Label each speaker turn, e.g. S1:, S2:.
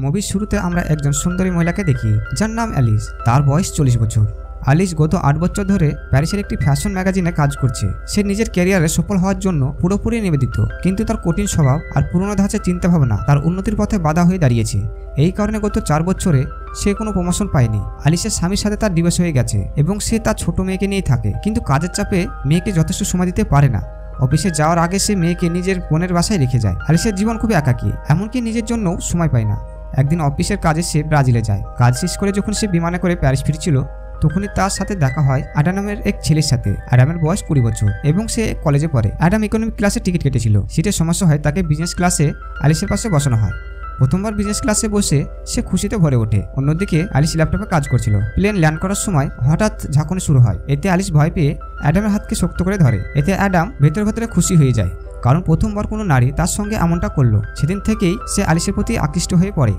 S1: মুভির শুরুতে আমরা একজন সুন্দরী মহিলাকে দেখি যার নাম অ্যালিস। তার বয়স 40 বছর। অ্যালিস গত 8 বছর ধরে প্যারিসের একটি ফ্যাশন ম্যাগাজিনে কাজ করছে। সে নিজের ক্যারিয়ারে সফল হওয়ার জন্য পুরোপুরি নিবেদিত, কিন্তু তার কঠিন স্বভাব আর পুরনো ধাঁচের চিন্তাভাবনা তার উন্নতির পথে বাধা হয়ে দাঁড়িয়েছে। এই কারণে গত 4 বছরে সে কোনো প্রমোশন পায়নি। অ্যালিসের স্বামীর সাথে তার ডিভোর্স হয়ে গেছে এবং সে তার ছোট মেয়েকে নিয়েই থাকে, কিন্তু কাজের চাপে মেয়েকে যথেষ্ট সময় দিতে পারে না। অফিসে যাওয়ার আগে সে মেয়েকে নিজের বোনের বাসায় রেখে যায়। অ্যালিসের জীবন খুবই একাকী, এমনকি নিজের জন্যও সময় পায় না। একদিন অফিসের কাজে সে ব্রাজিলে যায়। কাজ শেষ করে যখন সে বিমানে করে প্যারিস ফিরছিল, তখনই তার সাথে দেখা হয় অ্যাডাম নামের এক ছেলের সাথে। অ্যাডামের বয়স 20 বছর এবং সে কলেজে পড়ে। অ্যাডাম ইকোনমিক ক্লাসে টিকিট কেটেছিল। সিটের সমস্যা হয়, তাকে বিজনেস ক্লাসে অ্যালিসের পাশে বসানো হয়। প্রথমবার বিজনেস ক্লাসে বসে সে খুশিতে ভরে ওঠে। অন্যদিকে অ্যালিস ল্যাপটপে কাজ করছিল। প্লেন ল্যান্ড করার সময় হঠাৎ ঝাঁকুনি শুরু হয়। এতে অ্যালিস ভয় পেয়ে অ্যাডামের হাতকে শক্ত করে ধরে। এতে অ্যাডাম ভেতরে খুশি হয়ে যায়, কারণ প্রথমবার কোনো নারী তার সঙ্গে এমনটা করলো। সেদিন থেকেই সে অ্যালিসের প্রতি আকৃষ্ট হয়ে পড়ে।